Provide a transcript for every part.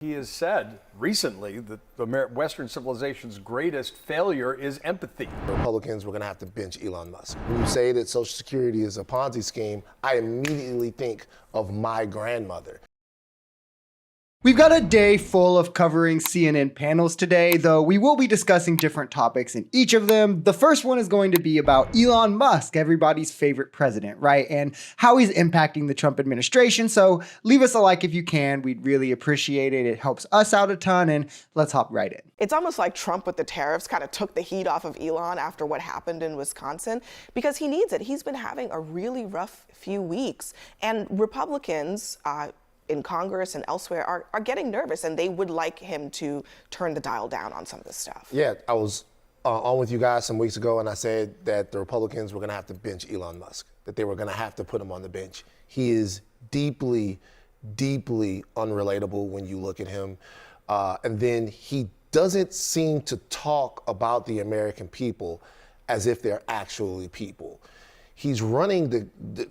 He has said recently that Western civilization's greatest failure is empathy. Republicans were going to have to bench Elon Musk. When you say that Social Security is a Ponzi scheme, I immediately think of my grandmother. We've got a day full of covering CNN panels today, though we will be discussing different topics in each of them. The first one is going to be about Elon Musk, everybody's favorite president, right? And how he's impacting the Trump administration. So leave us a like if you can. We'd really appreciate it. It helps us out a ton, and let's hop right in. It's almost like Trump with the tariffs kind of took the heat off of Elon after what happened in Wisconsin, because he needs it. He's been having a really rough few weeks, and Republicans, in Congress and elsewhere are getting nervous, and they would like him to turn the dial down on some of this stuff. Yeah, I was on with you guys some weeks ago, and I said that the Republicans were going to have to bench Elon Musk, that they were going to have to put him on the bench. He is deeply, deeply unrelatable when you look at him. And then he doesn't seem to talk about the American people as if they're actually people. He's running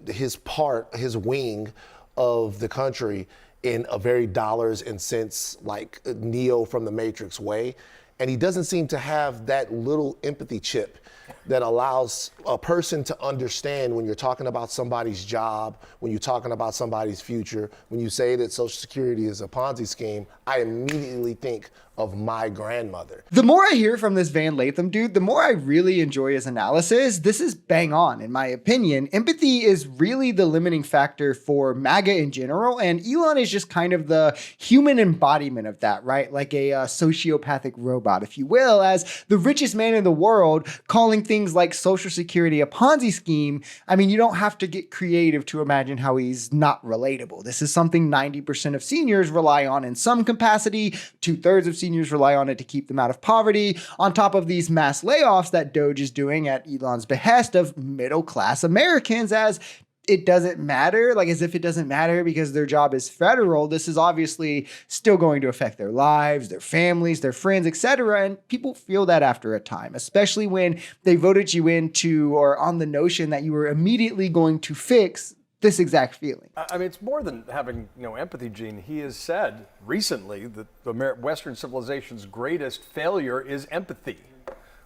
his wing of the country in a very dollars and cents, like Neo from the Matrix way. And he doesn't seem to have that little empathy chip that allows a person to understand when you're talking about somebody's job, when you're talking about somebody's future. When you say that Social Security is a Ponzi scheme, I immediately think of my grandmother. The more I hear from this Van Latham dude, the more I really enjoy his analysis. This is bang on, in my opinion. Empathy is really the limiting factor for MAGA in general, and Elon is just kind of the human embodiment of that, right? Like a sociopathic robot, if you will, as the richest man in the world, calling things like Social Security a Ponzi scheme. I mean, you don't have to get creative to imagine how he's not relatable. This is something 90% of seniors rely on in some capacity. 2/3 of seniors rely on it to keep them out of poverty, on top of these mass layoffs that Doge is doing at Elon's behest of middle-class Americans, as it doesn't matter, like as if it doesn't matter because their job is federal. This is obviously still going to affect their lives, their families, their friends, etc. And people feel that after a time, especially when they voted you into or on the notion that you were immediately going to fix this exact feeling. I mean, it's more than having, empathy, Gene. He has said recently that Western civilization's greatest failure is empathy,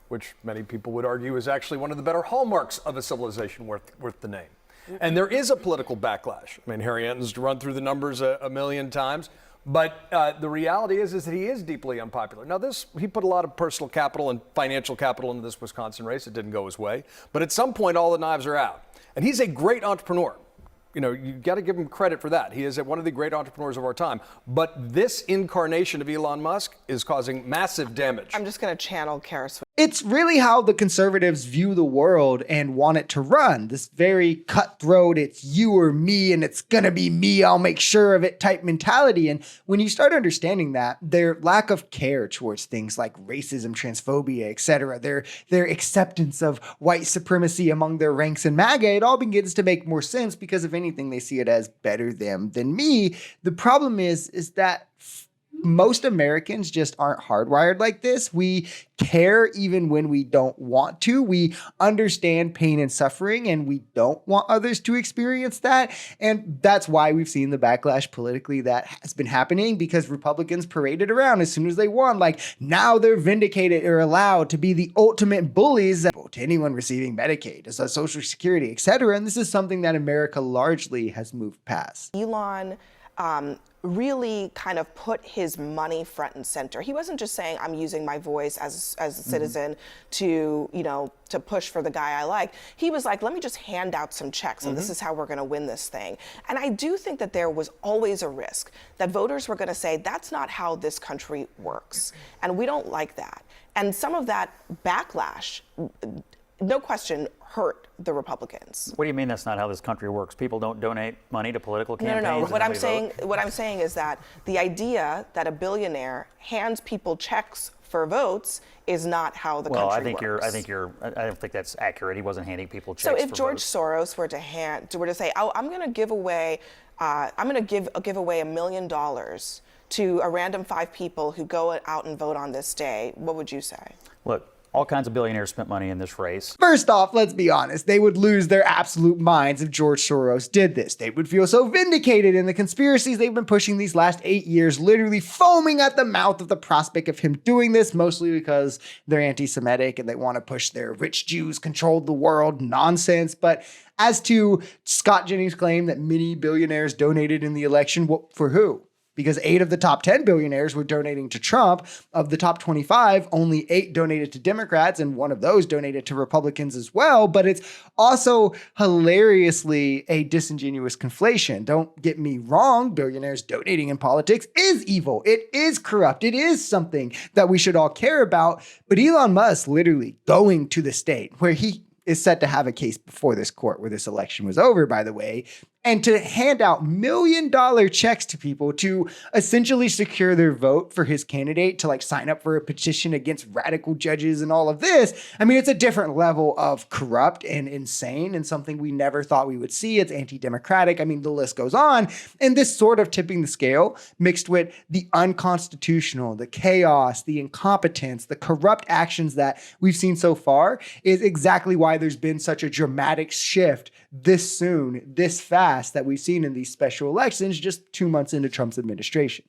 which many people would argue is actually one of the better hallmarks of a civilization worth the name. And there is a political backlash. I mean, Harry Enton's run through the numbers a million times, but the reality is that he is deeply unpopular. Now, he put a lot of personal capital and financial capital into this Wisconsin race. It didn't go his way, but at some point, all the knives are out. And he's a great entrepreneur. You got to give him credit for that. He is one of the great entrepreneurs of our time. But this incarnation of Elon Musk is causing massive damage. I'm just going to channel Kara Swift. It's really how the conservatives view the world and want it to run. This very cutthroat, it's you or me, and it's gonna be me, I'll make sure of it type mentality. And when you start understanding that, their lack of care towards things like racism, transphobia, etc., their acceptance of white supremacy among their ranks in MAGA, it all begins to make more sense because if anything, they see it as better them than me. The problem is that most Americans just aren't hardwired like this. We care even when we don't want to. We understand pain and suffering, and we don't want others to experience that. And that's why we've seen the backlash politically that has been happening, because Republicans paraded around as soon as they won. Like, now they're vindicated or allowed to be the ultimate bullies to anyone receiving Medicaid, to Social Security, etc. And this is something that America largely has moved past. Elon really kind of put his money front and center. He wasn't just saying, I'm using my voice as a citizen to push for the guy I like. He was like, let me just hand out some checks, and this is how we're going to win this thing. And I do think that there was always a risk that voters were going to say, that's not how this country works, and we don't like that. And some of that backlash, no question, hurt the Republicans. What do you mean that's not how this country works? People don't donate money to political campaigns? No. What I'm saying is that the idea that a billionaire hands people checks for votes is not how the country works. I don't think that's accurate. He wasn't handing people checks. So if for George votes. Soros were to say, oh, I'm going to give away $1 million to a random 5 people who go out and vote on this day, what would you say? Look, All kinds of billionaires spent money in this race. First off, let's be honest, they would lose their absolute minds if George Soros did this. They would feel so vindicated in the conspiracies they've been pushing these last 8 years, literally foaming at the mouth of the prospect of him doing this, mostly because they're anti-Semitic and they want to push their rich Jews controlled the world nonsense. But as to Scott Jennings' claim that many billionaires donated in the election, for who? Because 8 of the top 10 billionaires were donating to Trump. Of the top 25, only 8 donated to Democrats, and one of those donated to Republicans as well. But it's also hilariously a disingenuous conflation. Don't get me wrong, billionaires donating in politics is evil. It is corrupt. It is something that we should all care about. But Elon Musk literally going to the state where he is set to have a case before this court where this election was over, by the way, and to hand out $1 million checks to people to essentially secure their vote for his candidate, to like sign up for a petition against radical judges and all of this. I mean, it's a different level of corrupt and insane and something we never thought we would see. It's anti-democratic. I mean, the list goes on. And this sort of tipping the scale mixed with the unconstitutional, the chaos, the incompetence, the corrupt actions that we've seen so far is exactly why there's been such a dramatic shift this soon, this fast, that we've seen in these special elections just 2 months into Trump's administration.